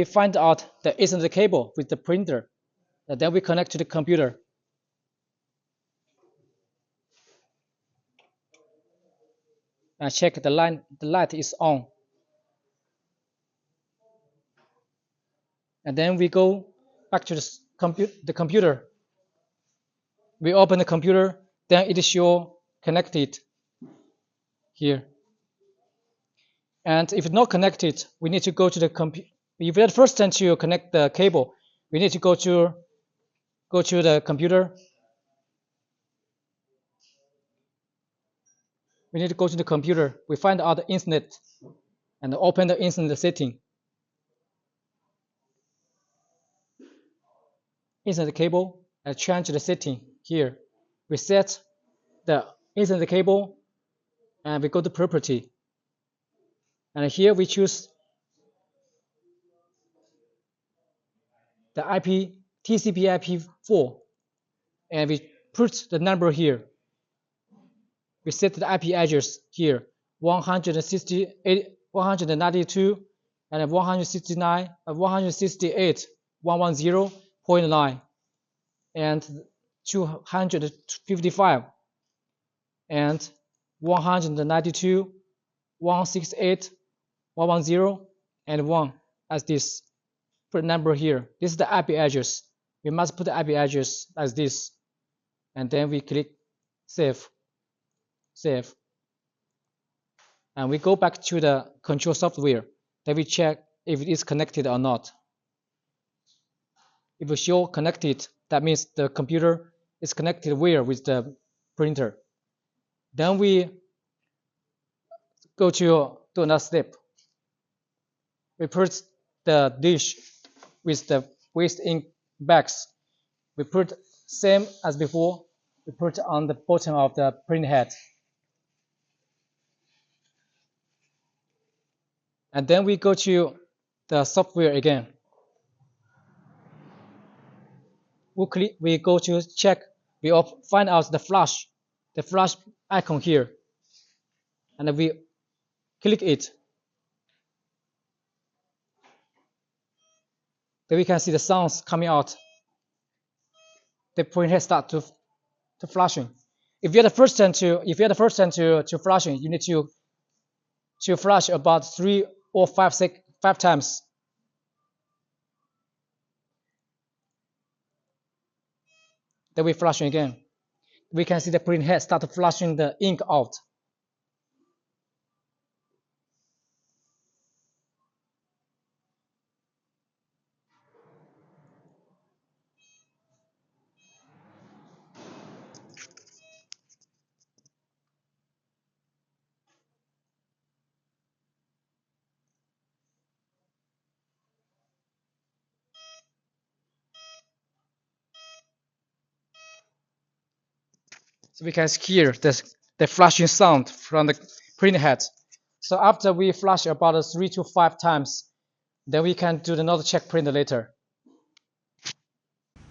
we find out the Ethernet cable with the printer, and then we connect to the computer. And check the light is on. And then we go back to the computer. We open the computer, then it is show connected here. And if it's not connected, we need to go to the computer. If you're the first time to connect the cable, we need to go to the computer. We need to go to the computer. We find out the internet and open the internet setting. Ethernet cable and change the setting here. We set the Ethernet cable and we go to property. And here we choose the IP TCP IP4 and we put the number here. We set the IP address here 168, 192 and 169 168.110.9 and 255 and 192 168 110 and 1 as this. Put number here. This is the IP address. We must put the IP address as this, and then we click save. And we go back to the control software. Then we check if it is connected or not. If it show connected, that means the computer is connected where with the printer. Then we go to another step. We put the dish with the waste ink bags. We put same as before. We put on the bottom of the print head. And then we go to the software again. We go to check. We find out the flash icon here, and we click it. Then we can see the sounds coming out. The printhead start to flashing. If you're the first time to flashing, you need to flash about 3 or 5 times. Then we flashing again. We can see the printhead start flashing the ink out. So we can hear the flashing sound from the printhead. So after we flash about 3 to 5 times, then we can do another check printer later.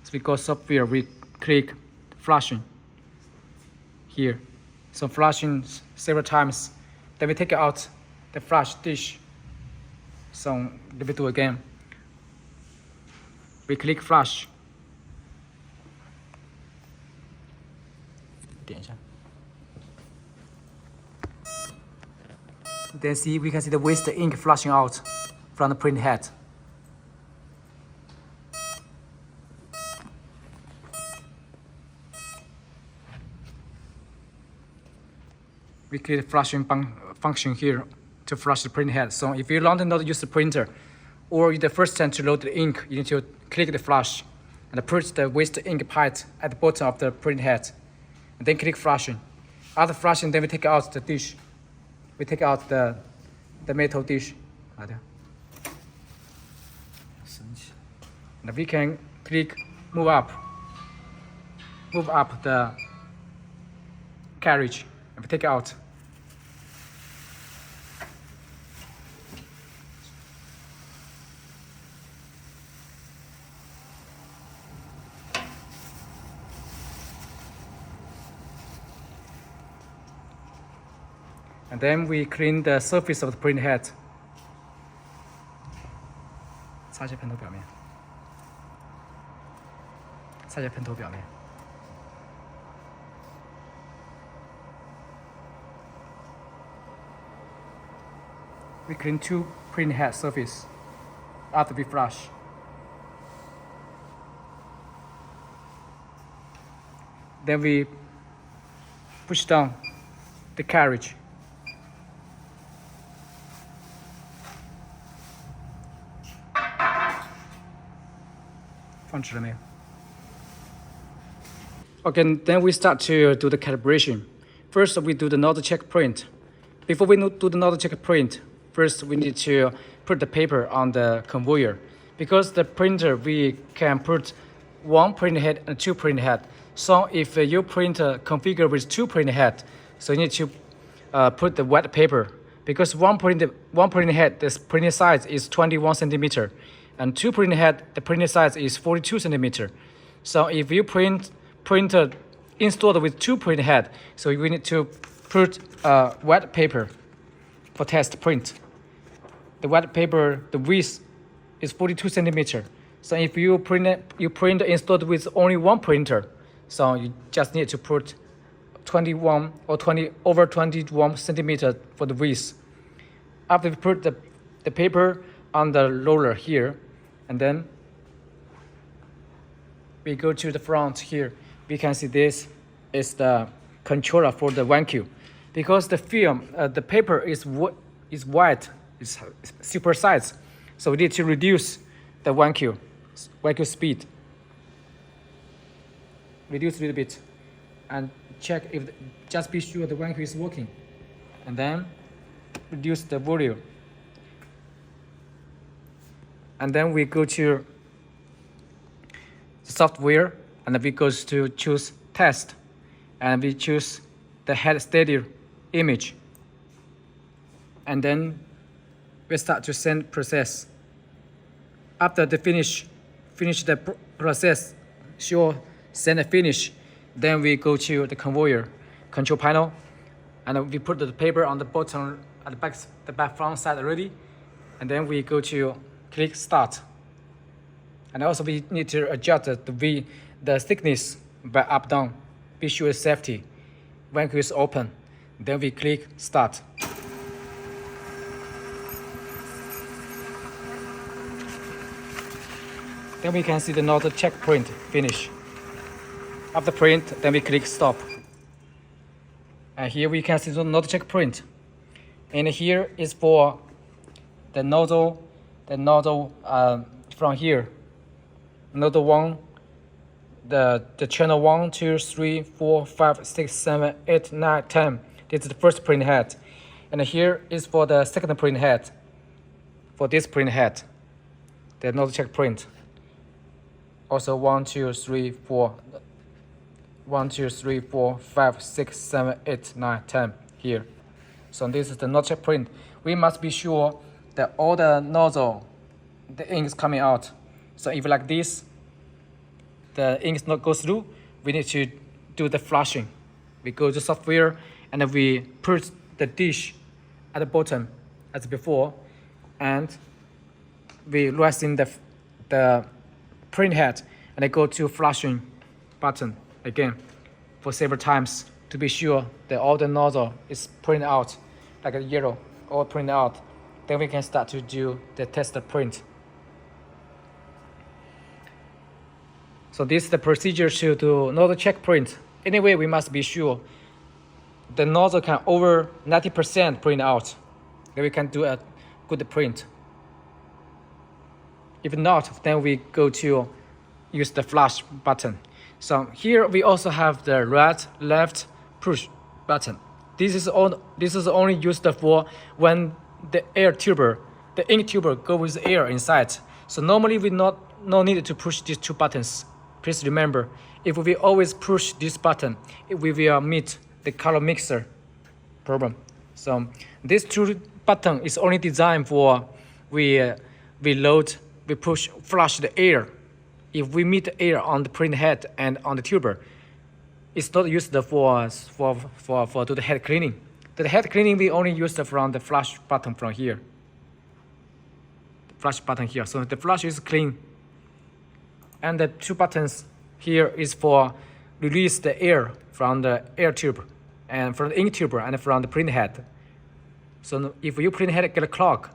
So we go software, we click flashing here. So flashing several times. Then we take out the flash dish. So let me do again. We click flash. Then we can see the waste ink flashing out from the print head. We click the flashing function here to flash the print head. So if you want to not use the printer, or you're the first time to load the ink, you need to click the flash and put the waste ink pad at the bottom of the print head, and then click flashing. After flashing, then we take out the dish. We take out the metal dish. And we can click move up the carriage and we take it out. And then we clean the surface of the print head. 擦一下喷头表面，擦一下喷头表面。We clean 2 print head surface after we flush. Then we push down the carriage. Okay, then we start to do the calibration. First, we do the nozzle check print. Before we do the nozzle check print, first we need to put the paper on the conveyor. Because the printer, we can put 1 print head and 2 print head. So if your printer configured with 2 print head, so you need to put the wet paper. Because one print head, the printing size is 21 centimeter, and 2 print head, the printing size is 42 centimeter. So if you printer installed with 2 print head, so we need to put wet paper for test print. The wet paper, the width is 42 centimeter. So if you print installed with only 1 printer, so you just need to put 21 or 20 over 21 centimeter for the width. After we put the paper on the roller here, and then we go to the front here, we can see this is the controller for the vacuum. Because the film, the paper is white, it's super size, so we need to reduce the vacuum speed. Reduce a little bit and check if, just be sure the vacuum is working, and then reduce the volume. And then we go to the software, and we go to choose test, and we choose the head steady image, and then we start to send process. After the finish the process, send a finish, then we go to the conveyor control panel, and we put the paper on the bottom at the back front side already, and then we go to click start. And also we need to adjust the thickness by up down. Be sure safety. Vacuum is open. Then we click start. Then we can see the nozzle check print finish. After print, then we click stop. And here we can see the nozzle check print. And here is for the nozzle from here. Nozzle 1, the channel 1, 2, 3, 4, 5, 6, 7, 8, 9, 10. This is the first print head. And here is for the second print head. For this print head, the nozzle check print. Also 1, 2, 3, 4. 1, 2, 3, 4, 5, 6, 7, 8, 9, 10 here. So this is the nozzle check print. We must be sure that all the nozzle, the ink is coming out. So if like this, the ink not go through, we need to do the flushing. We go to software, and then we put the dish at the bottom as before, and we rest in the print head, and I go to flushing button again for several times to be sure that all the nozzle is printed out, like a yellow, all printed out. Then we can start to do the tester print. So this is the procedure to do nozzle check print. Anyway, we must be sure the nozzle can over 90% print out. Then we can do a good print. If not, then we go to use the flush button. So here we also have the right, left push button. This is only used for when the ink tuber go with air inside. So normally we no need to push these 2 buttons. Please remember, if we always push this button, we will meet the color mixer problem. So this 2 button is only designed for we flush the air. If we meet the air on the print head and on the tuber, it's not used for do the head cleaning. The head cleaning we only use from the flush button from here. flush button here. So the flush is clean. And the 2 buttons here is for release the air from the air tube and from the ink tube and from the print head. So if your print head get a clog,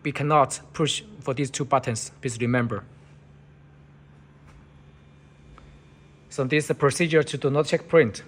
we cannot push for these 2 buttons, please remember. So this is the procedure to do not check print.